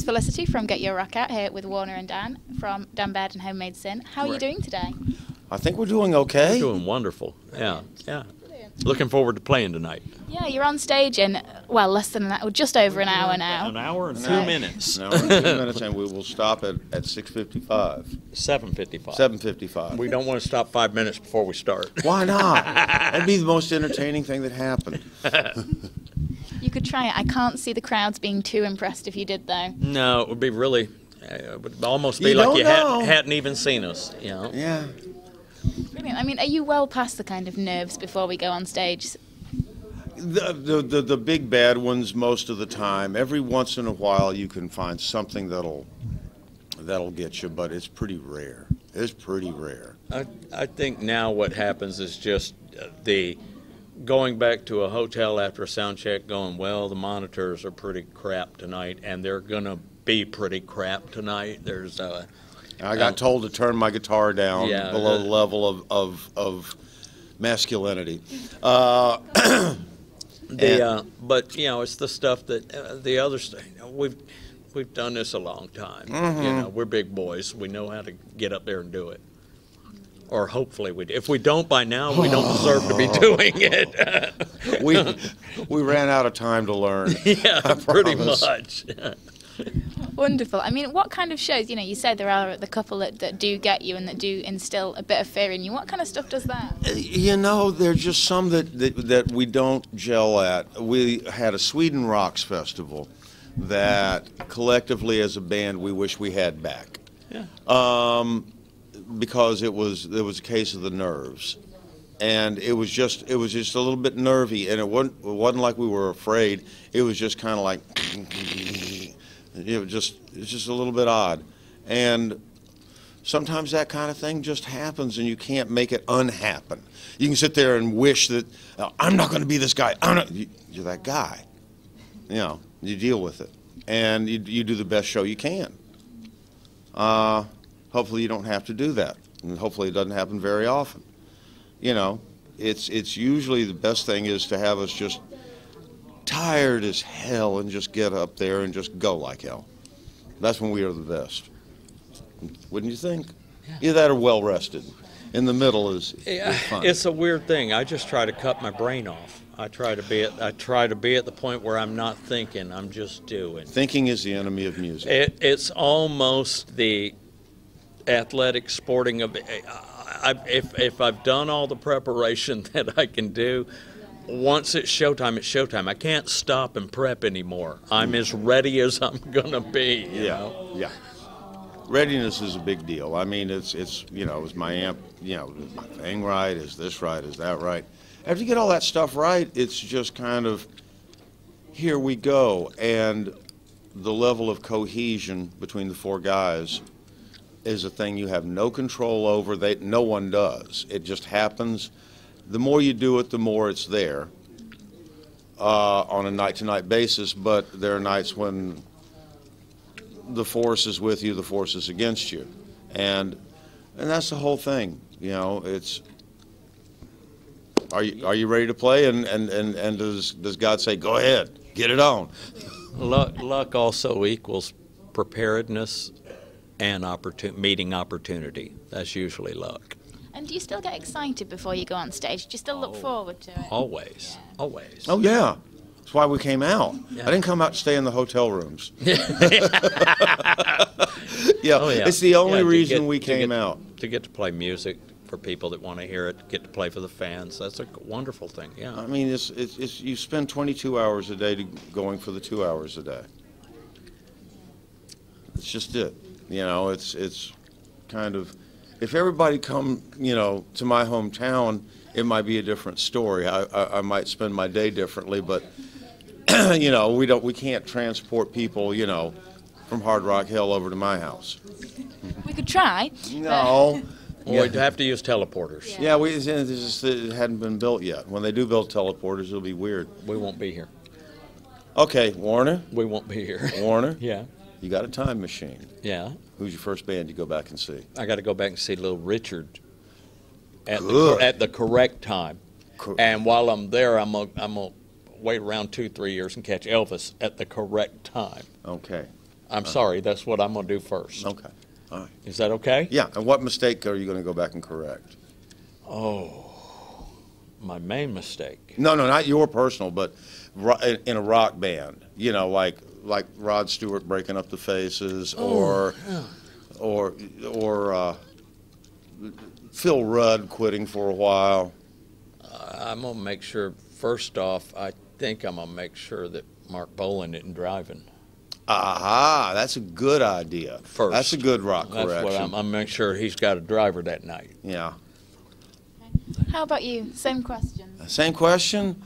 Felicity from Get Your Rock Out here with Warner and Dan from Dan Baird and Homemade Sin. How are you doing today? I think we're doing okay. We're doing wonderful. Yeah. Looking forward to playing tonight. Yeah, you're on stage in, well, less than an hour, just over an hour now. An hour and 2 minutes. An hour and 2 minutes, and we will stop at 6:55. 7:55. 7:55. We don't want to stop 5 minutes before we start. Why not? That'd be the most entertaining thing that happened. You could try it. I can't see the crowds being too impressed if you did, though. No, it would be really, it would almost be You like don't you know. hadn't even seen us, you know. Yeah. Brilliant. I mean, are you well past the kind of nerves before we go on stage? The big bad ones most of the time. Every once in a while you can find something that'll get you, but it's pretty rare. It's pretty rare. I think now what happens is just the going back to a hotel after a sound check going, well, the monitors are pretty crap tonight, and they're going to be pretty crap tonight. There's I got told to turn my guitar down below the level of masculinity. But you know, it's the stuff that the other stuff. We've done this a long time. Mm-hmm. You know, we're big boys. We know how to get up there and do it. Or hopefully we do. If we don't by now, we don't deserve to be doing it. we ran out of time to learn. Yeah, pretty much. Wonderful. I mean, what kind of shows, you know, you said there are the couple that do get you and that do instill a bit of fear in you. What kind of stuff does that? You know, there's just some that we don't gel at. We had a Sweden Rocks Festival that collectively as a band we wish we had back. Yeah. Because it was a case of the nerves. And it was just a little bit nervy, and it wasn't like we were afraid. It was just kind of like it's just a little bit odd. And sometimes that kind of thing just happens, and you can't make it unhappen. You can sit there and wish that I'm not going to be this guy. You're that guy. You know, you deal with it, and you do the best show you can. Hopefully you don't have to do that, and hopefully it doesn't happen very often. You know, it's usually the best thing is to have us just tired as hell and just get up there and just go like hell. That's when we are the best. Wouldn't you think? Yeah. Either that or well rested. In the middle is fun. It's a weird thing. I just try to cut my brain off. I try to be at the point where I'm not thinking. I'm just doing. Thinking is the enemy of music. It's almost the athletic sporting of. If I've done all the preparation that I can do, once it's showtime, it's showtime. I can't stop and prep anymore. I'm as ready as I'm gonna be. You know? Yeah. Readiness is a big deal. I mean, it's you know, is my amp, you know, is my thing right? Is this right? Is that right? After you get all that stuff right, it's just kind of here we go, and the level of cohesion between the four guys is a thing you have no control over. No one does. It just happens. The more you do it, the more it's there on a night-to-night basis, but there are nights when the force is with you, the force is against you. And that's the whole thing. You know, it's are you ready to play? And does God say, go ahead, get it on? Luck also equals preparedness and meeting opportunity. That's usually luck. And do you still get excited before you go on stage? Do you still look forward to it? Always. Always. Oh, yeah. That's why we came out. Yeah. I didn't come out to stay in the hotel rooms. Yeah. Oh, yeah. It's the only reason we came out. To get to play music for people that want to hear it, get to play for the fans. That's a wonderful thing, yeah. I mean, it's you spend 22 hours a day going for the 2 hours a day. It's just it. You know, it's kind of, if everybody come, you know, to my hometown, it might be a different story. I might spend my day differently, but you know, we can't transport people, you know, from Hard Rock Hill over to my house. We could try. No. Well, we'd have to use teleporters. Yeah, it hadn't been built yet. When they do build teleporters, it'll be weird. We won't be here. Okay, Warner. We won't be here. Warner. Yeah. You got a time machine. Yeah. Who's your first band you go back and see? I got to go back and see Little Richard at the correct time. And while I'm there, I'm gonna wait around 2-3 years and catch Elvis at the correct time. Okay. I'm sorry, that's what I'm going to do first. Okay. All right. Is that okay? Yeah, and what mistake are you going to go back and correct? Oh, my main mistake. No, not your personal, but in a rock band. You know, like Rod Stewart breaking up the Faces, or Phil Rudd quitting for a while. I'm going to make sure, first off, I think I'm going to make sure that Mark Bolan isn't driving. Aha, that's a good idea. First. That's a good rock correction. That's what I'm going to make sure he's got a driver that night. Yeah. How about you? Same question. Same question?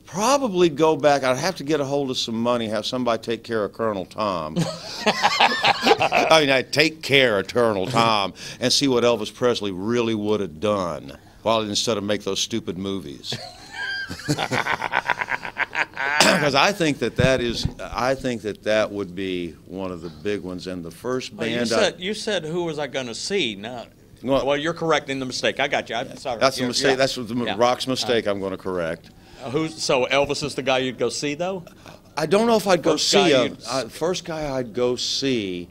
Probably go back. I'd have to get a hold of some money, have somebody take care of Colonel Tom. I mean, I'd take care of Colonel Tom and see what Elvis Presley really would have done, instead of make those stupid movies. Because I think that would be one of the big ones. And the first band. You said who was I going to see? Now, well, you're correcting the mistake. I got you. I'm sorry. That's the mistake. Yeah. That's the rock's mistake. I'm going to correct. So Elvis is the guy you'd go see, though? I don't know if I'd go see him. First guy I'd go see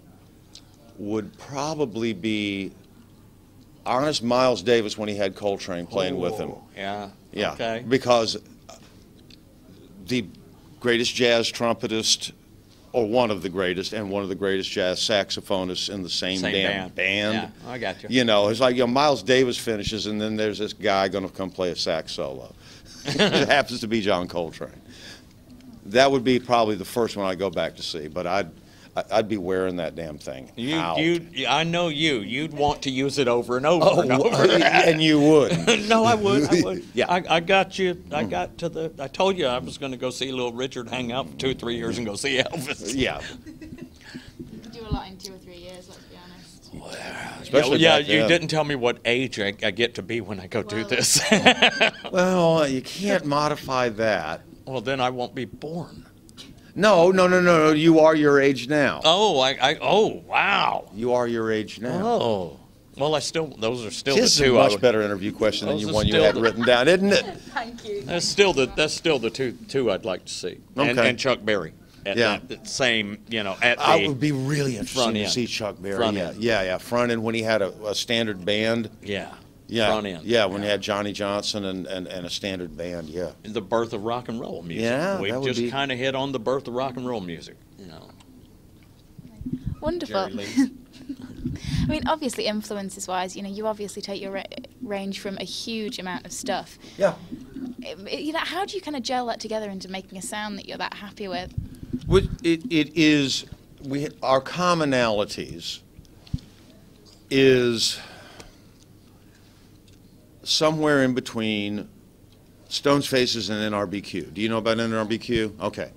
would probably be, honest, Miles Davis when he had Coltrane playing with him. Yeah. Yeah. Okay. Because the greatest jazz trumpetist, or one of the greatest, and one of the greatest jazz saxophonists in the same damn band. Yeah, I got you. You know, it's like, Miles Davis finishes, and then there's this guy going to come play a sax solo. It happens to be John Coltrane. That would be probably the first one I'd go back to see, but I'd be wearing that damn thing out. I know you. You'd want to use it over and over and over. And you would. No, I would. Yeah. I got you. I told you I was going to go see Little Richard, hang out for 2 or 3 years, and go see Elvis. Yeah. You could do a lot in 2 or 3 years, let's be honest. Especially you back then. didn't tell me what age I get to be when I go do this. Well, you can't modify that. Well, then I won't be born. No. You are your age now. Oh, oh, wow. You are your age now. Oh. Well, those are still this the two. This is a much better interview question than the one you had written down, isn't it? Thank you. That's still the two I'd like to see. Okay. And Chuck Berry. At that same, at the I would be really interested to end. see Chuck Berry. Front end. Yeah. Front end when he had a standard band. Yeah. Front end. Yeah, when he had Johnny Johnson and a standard band. Yeah. The birth of rock and roll music. Yeah, we just kind of hit on the birth of rock and roll music. Wonderful. I mean, obviously, influences-wise, you obviously take your range from a huge amount of stuff. Yeah. How do you kind of gel that together into making a sound that you're that happy with? It is our commonalities is somewhere in between Stone's Faces and NRBQ. Do you know about NRBQ? Okay.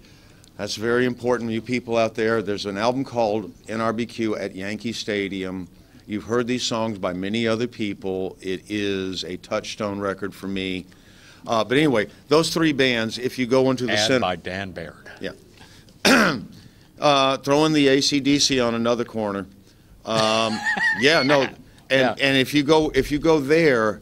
That's very important, you people out there. There's an album called NRBQ at Yankee Stadium. You've heard these songs by many other people. It is a touchstone record for me. But anyway, those three bands, if you go into the center. by Dan Baird. Yeah. Throw in the AC/DC on another corner. And if you go there,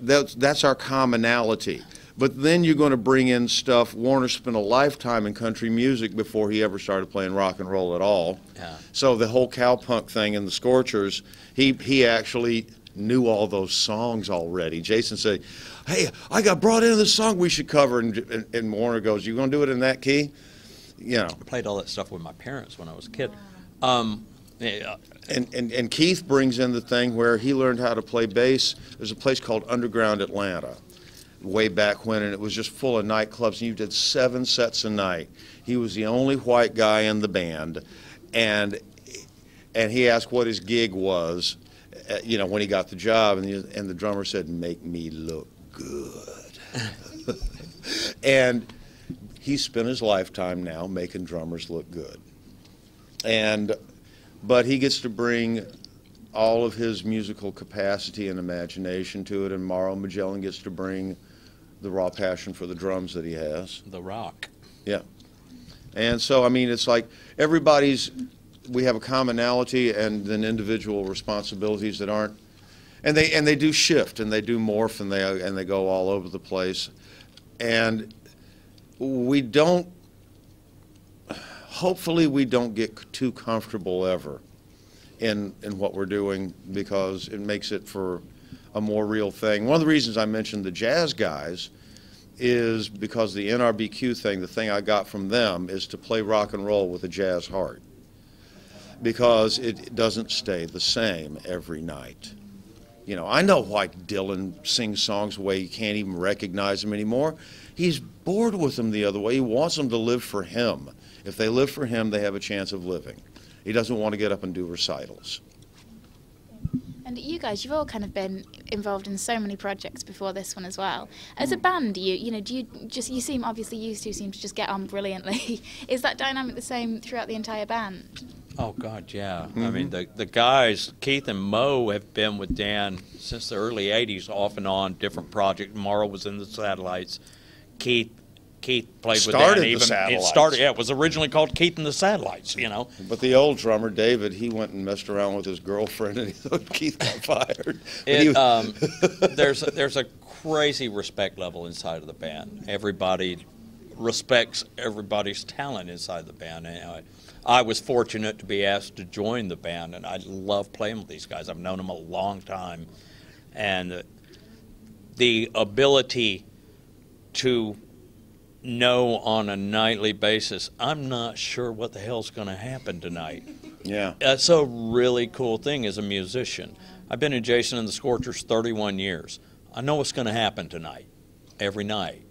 that's our commonality. But then you're going to bring in stuff. Warner spent a lifetime in country music before he ever started playing rock and roll at all. Yeah. So the whole cowpunk thing and the Scorchers, he actually knew all those songs already. Jason said, "Hey, I got brought into this song we should cover," and Warner goes, "You going to do it in that key?" I played all that stuff with my parents when I was a kid. And Keith brings in the thing where he learned how to play bass. There's a place called Underground Atlanta, way back when, and it was just full of nightclubs, and you did 7 sets a night. He was the only white guy in the band, and he asked what his gig was, when he got the job, and the drummer said, "Make me look good." And he spent his lifetime now making drummers look good. But he gets to bring all of his musical capacity and imagination to it, and Mauro Magellan gets to bring the raw passion for the drums that he has. The rock. Yeah. And so, it's like we have a commonality and then individual responsibilities that aren't, and they do shift and they do morph and they go all over the place. And we don't hopefully we don't get too comfortable ever in what we're doing, because it makes it for a more real thing. One of the reasons I mentioned the jazz guys is because the NRBQ thing, the thing I got from them is to play rock and roll with a jazz heart, because it doesn't stay the same every night. You know, I know why Dylan sings songs the way you can't even recognize them anymore. He's bored with them the other way. He wants them to live for him. If they live for him, they have a chance of living. He doesn't want to get up and do recitals. And you guys, you've all kind of been involved in so many projects before this one as well. As a band, do you seem, obviously you two seem to just get on brilliantly. Is that dynamic the same throughout the entire band? Oh, God, yeah. I mean, the guys, Keith and Mo, have been with Dan since the early 80s, off and on, different projects. Morrow was in the Satellites. Keith played with Dan. It was originally called Keith and the Satellites, you know. But the old drummer, David, he went and messed around with his girlfriend, and he thought Keith got fired. There's a crazy respect level inside of the band. Everybody respects everybody's talent inside the band. And I was fortunate to be asked to join the band, and I love playing with these guys. I've known them a long time. And the ability to know on a nightly basis, I'm not sure what the hell's going to happen tonight. Yeah. That's a really cool thing as a musician. I've been in Jason and the Scorchers 31 years. I know what's going to happen tonight, every night.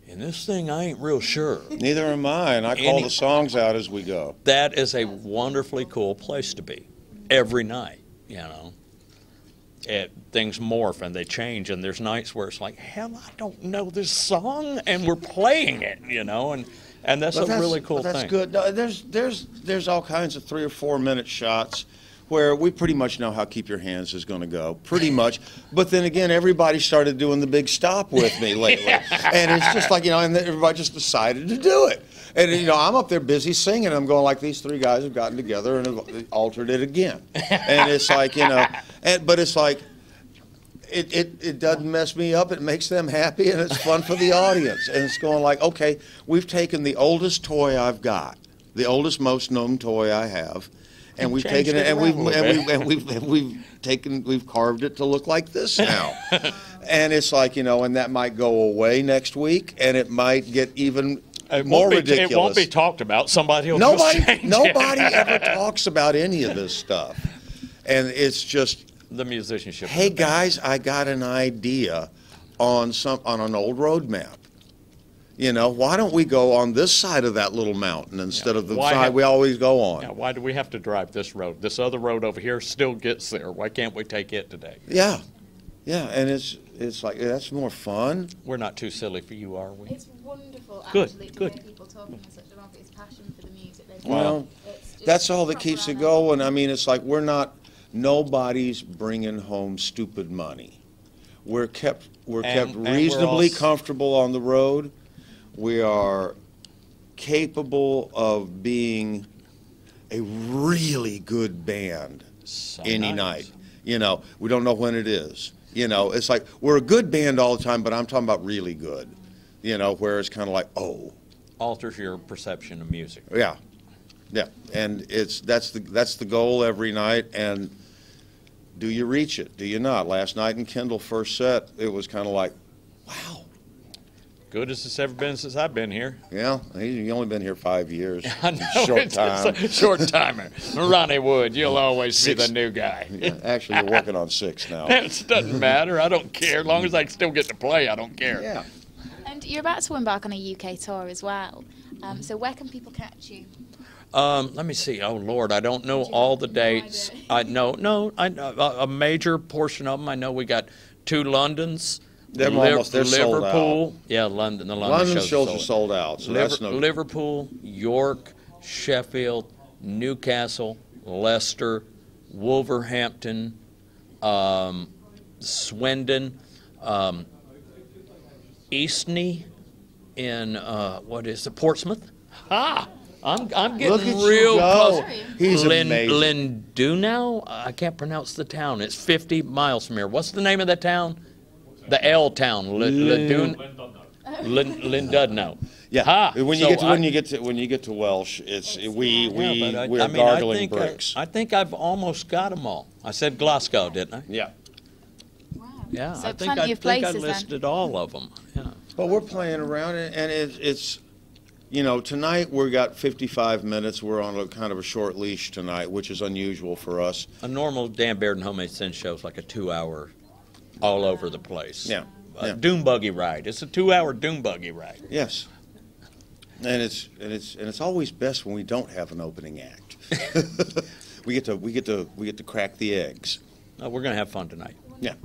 And this thing, I ain't real sure. Neither am I, and I call the songs out as we go. That is a wonderfully cool place to be, every night, you know. Things morph and they change, and there's nights where it's like, hell, I don't know this song, and we're playing it, you know, and that's a really cool thing. That's good. No, there's all kinds of 3 or 4 minute shots where we pretty much know how Keep Your Hands is going to go, pretty much. But then again, everybody started doing the big stop with me lately, and it's just like, you know, and everybody just decided to do it. And, you know, I'm up there busy singing, and I'm going like, these 3 guys have gotten together and have altered it again. And it's like, you know, but it's like, it doesn't mess me up. It makes them happy, and it's fun for the audience. And it's going like, okay, we've taken the oldest toy I've got, the oldest, most known toy I have, and we've taken it, and we've carved it to look like this now. And it's like, you know, and that might go away next week, and it might get even more ridiculous. It won't be talked about. Somebody will Nobody ever talks about any of this stuff. And it's just the musicianship. Hey guys, I got an idea on an old road map. You know, why don't we go on this side of that little mountain instead of the side we always go on? Yeah, why do we have to drive this road? This other road over here still gets there. Why can't we take it today? Yeah, and it's like, that's more fun. We're not too silly for you, are we? It's wonderful, Good. to hear people talking with such an obvious passion for the music they do. Well, that's all that keeps it going. I mean, it's like nobody's bringing home stupid money. We're kept reasonably comfortable on the road. We are capable of being a really good band any night. You know, we don't know when it is. You know, it's like we're a good band all the time, but I'm talking about really good. You know, where it's kind of like, oh. Alters your perception of music. Yeah, and that's the goal every night. And do you reach it? Do you not? Last night in Kendall first set, it was kind of like, wow. Good as it's ever been since I've been here. Yeah, he's only been here 5 years. I know, short time. Short timer. Ronnie Wood, you'll always be the new guy. Yeah, actually, you're working on 6 now. It doesn't matter. I don't care. As long as I still get to play, I don't care. Yeah. And you're about to embark on a UK tour as well. So where can people catch you? Let me see. Oh, Lord, I don't know all the dates. I know a major portion of them. I know we got 2 Londons. They're Liverpool. sold out. Yeah, London. The London shows are sold out. So that's no. Liverpool, York, Sheffield, Newcastle, Leicester, Wolverhampton, Swindon, Eastney, in Portsmouth. I'm getting real close. He's amazing. Lindunau? I can't pronounce the town. It's 50 miles from here. What's the name of that town? The L town. Lynn does know. Yeah. Ha! When you So get to when you get to Welsh, we're gargling bricks. I think I've almost got them all. I said Glasgow, didn't I? Yeah. Wow. Yeah. So I think plenty I of places listed all of them. Yeah. But we're playing around, and it's tonight we got 55 minutes. We're on a kind of a short leash tonight, which is unusual for us. A normal Dan Baird and Homemade Sin show is like a 2-hour, all over the place. Yeah. A dune buggy ride. It's a 2-hour dune buggy ride. Yes. And it's always best when we don't have an opening act. we get to crack the eggs. We're gonna have fun tonight. Yeah.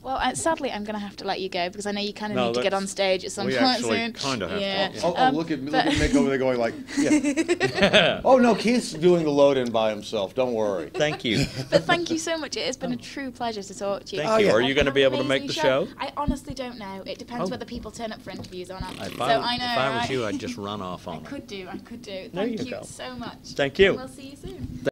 Well, sadly, I'm going to have to let you go because I know you kind of No, need to get on stage at some we point actually soon. kinda have to. yeah. Oh, look at Mick over there going like, yeah. Oh no, Keith's doing the load in by himself. Don't worry. Thank you. But thank you so much. It has been a true pleasure to talk to you. Thank you. yeah. Are you going to be able to make the show? I honestly don't know. It depends Oh. whether people turn up for interviews or not. If So I, I know. if I was right? you, I'd just run off I on it. could do. There Thank you you go. so much. Thank you. And we'll see you soon.